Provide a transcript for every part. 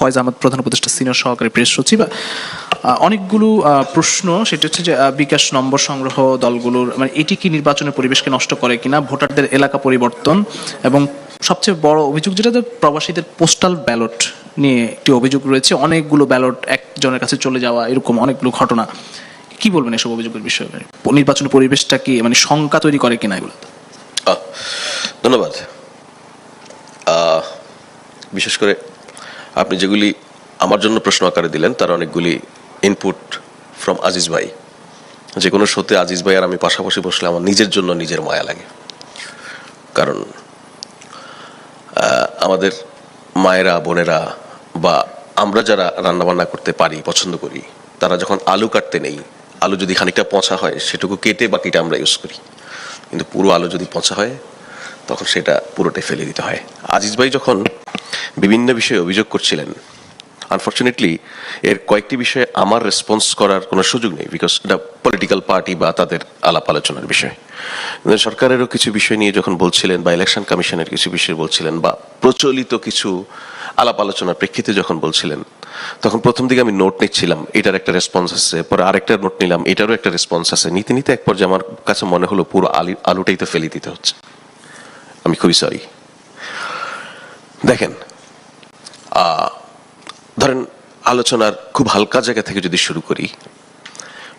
ফয়েজ আহমদ, প্রধান উপদেষ্টা সিনিয়র সহকারী প্রেস সচিব। অনেকগুলো প্রশ্ন, সেটা হচ্ছে যে বিকাশ নম্বর সংগ্রহ দলগুলোর, মানে এটি কি নির্বাচনের পরিবেশকে নষ্ট করে কিনা, ভোটারদের এলাকা পরিবর্তন, এবং সবচেয়ে বড় অভিযোগ যেটা প্রবাসীদের পোস্টাল ব্যালট নিয়ে একটি অভিযোগ রয়েছে, অনেকগুলো ব্যালট একজনের কাছে চলে যাওয়া, এরকম অনেকগুলো ঘটনা। কি বলবেন এসব অভিযোগের বিষয়ে? নির্বাচনের পরিবেশটা কি মানে শঙ্কা তৈরি করে কিনা এগুলো? ধন্যবাদ। বিশেষ করে আপনি যেগুলি আমার জন্য প্রশ্ন আকারে দিলেন তার অনেকগুলি ইনপুট ফ্রম আজিজ ভাই। যে কোনো শোতে আজিজ ভাই আর আমি পাশাপাশি বসলে আমার নিজের জন্য নিজের মায়া লাগে, কারণ আমাদের মায়েরা, বোনেরা বা আমরা যারা রান্নাবান্না করতে পারি, পছন্দ করি, তারা যখন আলু কাটতে নেই, আলু যদি খানিকটা পচা হয় সেটুকু কেটে বাকিটা আমরা ইউজ করি, কিন্তু পুরো আলু যদি পচা হয় তখন সেটা পুরোটাই ফেলে দিতে হয়। আজিজ ভাই যখন বিভিন্ন বিষয়ে অভিযোগ করছিলেন, আনফর্চুনেটলি এর কয়েকটি বিষয়ে আমার রেসপন্স করার কোনো সুযোগ নেই, বিকজ এটা পলিটিক্যাল পার্টি বা তাদের আলাপ আলোচনার বিষয়। সরকারেরও কিছু বিষয় নিয়ে যখন বলছিলেন বা ইলেকশন কমিশনের কিছু বিষয় বলছিলেন বা প্রচলিত কিছু আলাপ আলোচনার প্রেক্ষিতে যখন বলছিলেন, তখন প্রথম দিকে আমি নোট নিচ্ছিলাম, এটার একটা রেসপন্স আছে, পরে আরেকটা নোট নিলাম, এটারও একটা রেসপন্স আছে, নিতে নিতে এক পর্যায়ে আমার কাছে মনে হলো পুরো আলুটাই তো ফেলে দিতে হচ্ছে। আমি খুবই সরি। দেখেন, ধরেন আলোচনার খুব হালকা জায়গা থেকে যদি শুরু করি,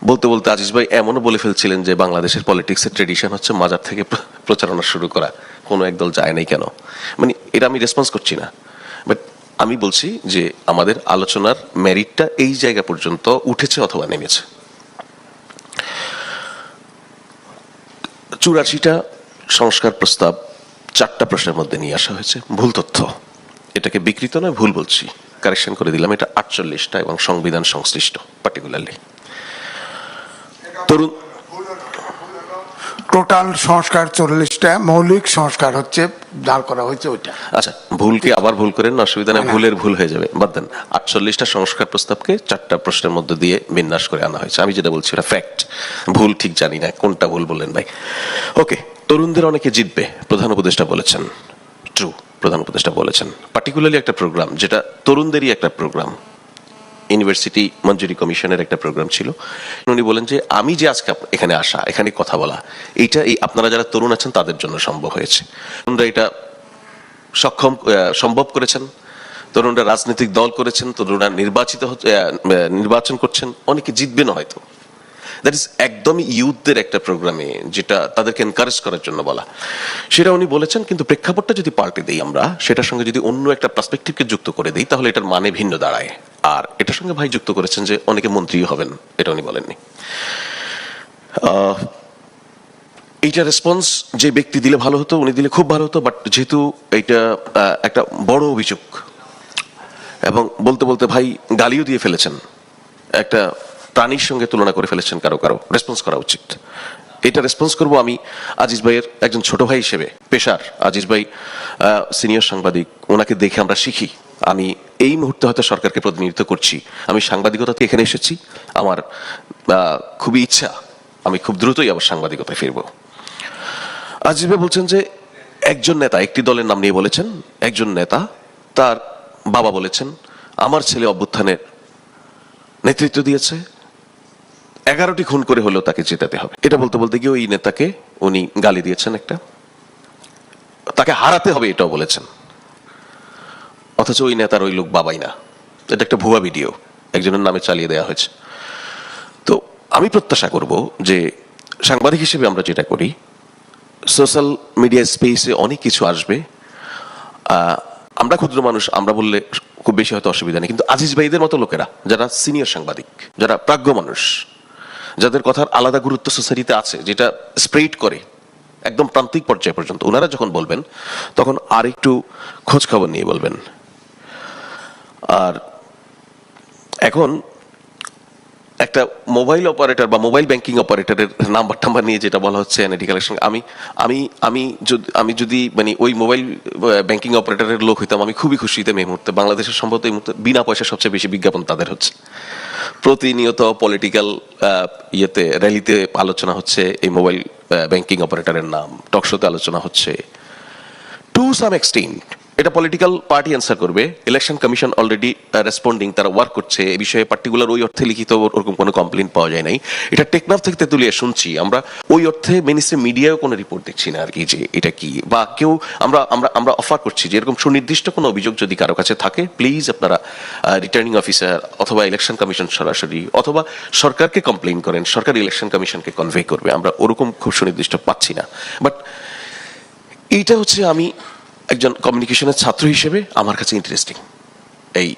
বলতে বলতে আজিজ ভাই এমনও বলে ফেলছিলেন যে বাংলাদেশের পলিটিক্সের ট্রেডিশন হচ্ছে মাজার থেকে প্রচারণা শুরু করা, কোনো একদল যায় নাই কেন। মানে এটা আমি রেসপন্স করছি না, বাট আমি বলছি যে আমাদের আলোচনার মেরিটটা এই জায়গা পর্যন্ত উঠেছে অথবা নেমেছে। 84টা সংস্কার প্রস্তাব 4টা প্রশ্নের মধ্যে নিয়ে আসা হয়েছে। ভুল তথ্য, এটাকে বিকৃত নয়, ভুল বলছি, কারেকশন করে দিলাম, এটা 48টা এবং সংবিধান সংশ্লিষ্ট পার্টিকুলারলি। তরুণ টোটাল সংস্কার 40টা, মৌলিক সংস্কার হচ্ছে দাঁড় করা হয়েছে ওইটা। আচ্ছা, ভুলকে আবার ভুল করেন না, অসুবিধা নেই, ভুলের ভুল হয়ে যাবে, বাদ দেন। 48টা সংস্কার প্রস্তাবকে 4টা প্রশ্নের মধ্যে দিয়ে বিন্যাস করে আনা হয়েছে। আমি যেটা বলছি এটা ফ্যাক্ট, ভুল ঠিক জানি না কোনটা ভুল বললেন ভাই। ওকে, তরুণদের অনেকে জিতবে প্রধান উপদেষ্টা বলেছেন, ট্রু, প্রধান উপদেষ্টা বলেছেন। পার্টিকুলারলি একটা প্রোগ্রাম যেটা তরুণদেরই একটা প্রোগ্রাম, ইউনিভার্সিটি মঞ্জুরি কমিশনের একটা প্রোগ্রাম ছিল, উনি বলেন যে আমি যে আজকে এখানে আসা, এখানে কথা বলা, এইটা এই আপনারা যারা তরুণ আছেন তাদের জন্য সম্ভব হয়েছে। তরুণরা এটা সম্ভব করেছেন, তরুণরা রাজনৈতিক দল করেছেন, তরুণরা নির্বাচন করছেন, অনেকে জিতবে না হয়তো। দ্যাট ইজ একদমই ইউথদের একটা প্রোগ্রামে, যেটা তাদেরকে এনকারেজ করার জন্য বলা, সেটা উনি বলেছেন। কিন্তু প্রেক্ষাপটটা যদি পাল্টে দিই আমরা, সেটার সঙ্গে যদি অন্য একটা পার্সপেক্টিভকে যুক্ত করে দিই, তাহলে এটার মানে ভিন্ন দাঁড়ায়। আর এটার সঙ্গে ভাই যুক্ত করেছেন যে অনেকে মন্ত্রী হবেন, এটা উনি বলেননি। এইটা রেসপন্স যে ব্যক্তি দিলে ভালো হতো, উনি দিলে খুব ভালো হতো, বাট যেহেতু এইটা একটা বড় অভিযোগ এবং বলতে বলতে ভাই গালিও দিয়ে ফেলেছেন, একটা প্রাণীর সঙ্গে তুলনা করে ফেলেছেন, কারো কারো রেসপন্স করা উচিত। এটা রেসপন্স করব আমি আজিজ ভাইয়ের একজন ছোট ভাই হিসেবে, পেশার। আজিজ ভাই সিনিয়র সাংবাদিক, ওনাকে দেখে আমরা শিখি। আমি এই মুহূর্তে হয়তো সরকারকে প্রতিনিধিত্ব করছি, আমি সাংবাদিকতা থেকে এখানে এসেছি, আমার খুবই ইচ্ছা আমি খুব দ্রুতই আবার সাংবাদিকতায় ফিরব। আজিজ ভাই বলছেন যে একজন নেতা, একটি দলের নাম নিয়ে বলেছেন, একজন নেতা তার বাবা বলেছেন আমার ছেলে অভ্যুত্থানের নেতৃত্ব দিয়েছে, 11টি খুন করে হলেও তাকে জেতাতে হবে। এটা বলতে বলতে গিয়ে ওই নেতাকে উনি গালি দিয়েছেন, একটা তাকে হারাতে হবে এটাও বলেছেন, অথচ ওই নেতার ওই লোক বাবাই না। এটা একটা ভুয়া ভিডিও একজনের নামে চালিয়ে দেওয়া হয়েছে। তো আমি প্রত্যাশা করব যে সাংবাদিক হিসেবে আমরা যেটা করি, সোশ্যাল মিডিয়া স্পেসে অনেক কিছু আসবে, আমরা ক্ষুদ্র মানুষ, আমরা বললে খুব বেশি হয়তো অসুবিধা নেই, কিন্তু আজিজ ভাইদের মতো লোকেরা যারা সিনিয়র সাংবাদিক, যারা প্রাজ্ঞ মানুষ, যাদের কথার আলাদা গুরুত্ব সোসাইটিতে আছে, যেটা স্প্রেড করে একদম প্রান্তিক পর্যায় পর্যন্ত, ওনারা যখন বলবেন তখন আর একটু খোঁজ খবর নিয়ে বলবেন। আর এখন একটা মোবাইল অপারেটর বা মোবাইল ব্যাংকিং অপারেটরের নাম্বার টাম্বার নিয়ে যেটা বলা হচ্ছে এনআইডি কালেকশন, আমি যদি মানে ওই মোবাইল ব্যাংকিং অপারেটরের লোক হইতাম, আমি খুবই খুশি হইতাম। এই মুহূর্তে বাংলাদেশের সম্ভবত এই মুহূর্তে বিনা পয়সা সবচেয়ে বেশি বিজ্ঞাপন তাদের হচ্ছে। প্রতিনিয়ত পলিটিক্যাল ইয়েতে, র্যালিতে আলোচনা হচ্ছে এই মোবাইল ব্যাংকিং অপারেটরের নাম, টকশোতে আলোচনা হচ্ছে। টু সাম এক্সটেন্ট এটা পলিটিক্যাল পার্টি অ্যান্সার করবে। ইলেকশন কমিশন অলরেডি রেসপন্ডিং, তারা ওয়ার্ক করছে এই বিষয়ে। পার্টিকুলার ওই অর্থে লিখিত ওরকম কোনো কমপ্লেন পাওয়া যায় নাই। এটা টেকনাফ থেকে তেতুলিয়া শুনছি আমরা, ওই অর্থে মিনিস্ট্রি মিডিয়াও কোনো রিপোর্ট দেখছি না আর কি যে এটা কি, বা কেউ আমরা আমরা আমরা অফার করছি যে এরকম সুনির্দিষ্ট কোনো অভিযোগ যদি কারো কাছে থাকে প্লিজ আপনারা রিটার্নিং অফিসার অথবা ইলেকশন কমিশন সরাসরি অথবা সরকারকে কমপ্লেন করেন, সরকার ইলেকশন কমিশনকে কনভে করবে। আমরা ওরকম খুব সুনির্দিষ্ট পাচ্ছি না। বাট এইটা হচ্ছে আমি একজন কমিউনিকেশনের ছাত্র হিসেবে আমার কাছে ইন্টারেস্টিং। এই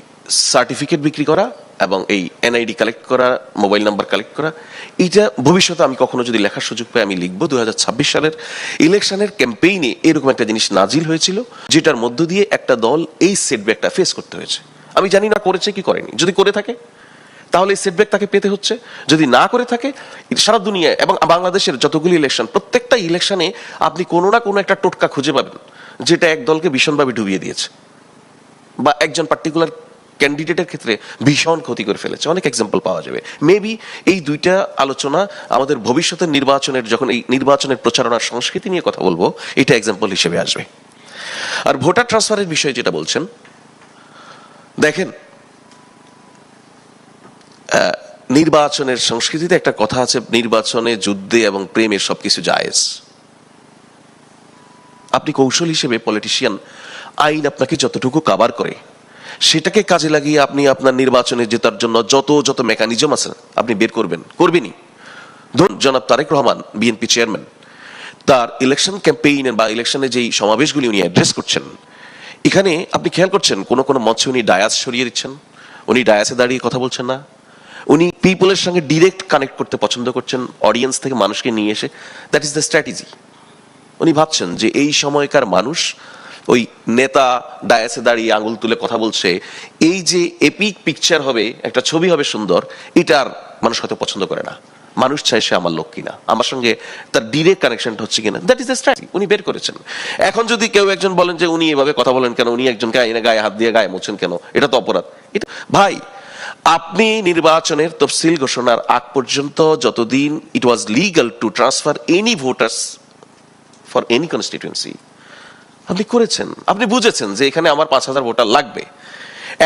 সার্টিফিকেট বিক্রি করা এবং এই এনআইডি কালেক্ট করা, মোবাইল নাম্বার কালেক্ট করা, এইটা ভবিষ্যতে আমি কখনো যদি লেখার সুযোগ পাই আমি লিখবো। 2026 সালের ইলেকশনের ক্যাম্পেইনে এরকম একটা জিনিস নাজিল হয়েছিল যেটার মধ্য দিয়ে একটা দল এই সেটব্যাকটা ফেস করতে হয়েছে। আমি জানি না করেছে কি করেনি, যদি করে থাকে তাহলে এই সেটব্যাক তাকে পেতে হচ্ছে, যদি না করে থাকে সারা দুনিয়ায় এবং বাংলাদেশের যতগুলি ইলেকশন, প্রত্যেকটা ইলেকশনে আপনি কোনো না কোনো একটা টোটকা খুঁজে পাবেন যেটা এক দলকে ভীষণভাবে ডুবিয়ে দিয়েছে বা একজন পার্টিকুলার ক্যান্ডিডেটের ক্ষেত্রে ভীষণ ক্ষতি করে ফেলেছে। অনেক এক্সাম্পল পাওয়া যাবে। মেবি এই দুইটা আলোচনা আমাদের ভবিষ্যতের নির্বাচনের, যখন এই নির্বাচনের প্রচারণার সংস্কৃতি নিয়ে কথা বলবো, এটা এক্সাম্পল হিসেবে আসবে। আর ভোটার ট্রান্সফারের বিষয়ে যেটা বলছেন, দেখেন নির্বাচনের সংস্কৃতিতে একটা কথা আছে, নির্বাচনে যুদ্ধে এবং প্রেমে সবকিছু জায়েজ। আপনি কৌশল হিসেবে পলিটিশিয়ান, আইন আপনাকে যতটুকু কাভার করে সেটাকে কাজে লাগিয়ে আপনি আপনার নির্বাচনে জেতার জন্য যত মেকানিজম আছে আপনি বের করবেনই। ধরুন জনাব তারেক রহমান বিএনপি চেয়ারম্যান, তার ইলেকশন ক্যাম্পেইনের বা ইলেকশনে যেই সমাবেশগুলি উনি অ্যাড্রেস করছেন, এখানে আপনি খেয়াল করছেন কোনো মঞ্চে উনি ডায়াস সরিয়ে দিচ্ছেন, উনি ডায়াসে দাঁড়িয়ে কথা বলছেন না, উনি পিপলের সঙ্গে ডিরেক্ট কানেক্ট করতে পছন্দ করছেন, অডিয়েন্স থেকে মানুষকে নিয়ে এসে। That is the strategy. উনি ভাবছেন যে এই সময়কার মানুষ ওই নেতা ডায়াসে দাঁড়িয়ে আঙুল তুলে কথা বলছে, এই যে এপিক পিকচার হবে, একটা ছবি হবে সুন্দর, এটা আর মানুষ হয়তো পছন্দ করে না। মানুষ চায় সে আমার লোক কিনা, আমার সঙ্গে তার ডিরেক্ট কানেকশনটা হচ্ছে কিনা। দ্যাট ইজ দ্য স্ট্র্যাটেজি উনি বের করেছেন। এখন যদি কেউ একজন বলেন যে উনি এভাবে কথা বলেন কেন, উনি একজনকে এনে গায়ে হাত দিয়ে গায়ে মোছেন কেন, এটা তো অপরাধ। এটা ভাই, আপনি নির্বাচনের তফসিল ঘোষণার আগ পর্যন্ত যতদিন it was legal to transfer any voters for any constituency, আপনি করেছেন, আপনি বুঝেছেন যে এখানে আমার 5,000 ভোটার লাগবে।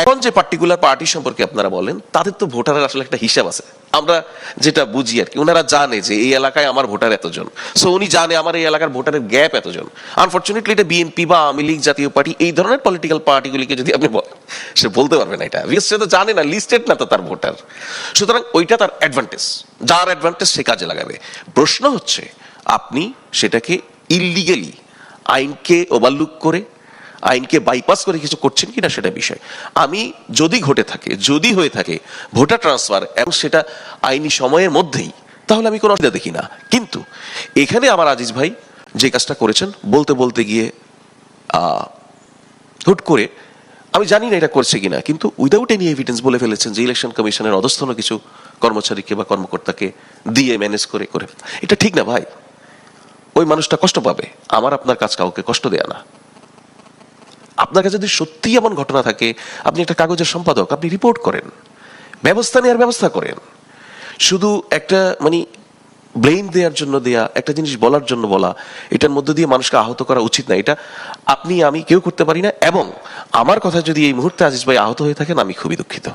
এখন যে পার্টিকুলার পার্টি সম্পর্কে আপনারা বলেন, তাদের তো ভোটারের আসলে একটা হিসাব আছে, আমরা যেটা বুঝি আর কি। ওনারা জানে যে এই এলাকায় আমার ভোটার এতজন, সো উনি জানে আমার এই এলাকার ভোটারের গ্যাপ এতজন। আনফরচুনেটলি এটা বিএনপি বা আওয়ামী লীগ জাতীয় পার্টি এই ধরনের পলিটিক্যাল পার্টিগুলিকে যদি আপনি বলেন, সে বলতে পারবে না এটা, বিকজ সে তো জানে না, লিস্টেড না তো তার ভোটার। সুতরাং ওইটা তার অ্যাডভান্টেজ, যার অ্যাডভান্টেজ সে কাজে লাগাবে। প্রশ্ন হচ্ছে আপনি সেটাকে ইললিগালি, আইনকে ওভারলুক করে, আইনকে বাইপাস করে কিছু করছেন কিনা সেটা বিষয়। আমি যদি যদি হয়ে থাকে ভোটার ট্রান্সফার এবং সেটা আইনি সময়ের মধ্যেই, তাহলে আমি কোনো অসুবিধা দেখি না। কিন্তু এখানে আমার আজিজ ভাই যে কাজটা করেছেন, বলতে গিয়ে হুট করে, আমি জানি না এটা করছে কিনা, কিন্তু উইদাউট এনি এভিডেন্স বলে ফেলেছেন যে ইলেকশন কমিশনের অধস্তন কিছু কর্মচারীকে বা কর্মকর্তাকে দিয়ে ম্যানেজ করে। এটা ঠিক না ভাই, ওই মানুষটা কষ্ট পাবে। আমার আপনার কাজ কাউকে কষ্ট দেয়া না। আপনার কাছে যদি সত্যি এমন ঘটনা থাকে, আপনি একটা কাগজের সম্পাদক, আপনি রিপোর্ট করেন, ব্যবস্থা নেওয়ার ব্যবস্থা করেন। শুধু একটা ব্লেম দেওয়ার জন্য দেয়া, একটা জিনিস বলার জন্য বলা, এটার মধ্য দিয়ে মানুষকে আহত করা উচিত না। এটা আপনি আমি কেউ করতে পারি না। এবং আমার কথা যদি এই মুহূর্তে আজিজ ভাই আহত হয়ে থাকেন, আমি খুবই দুঃখিত।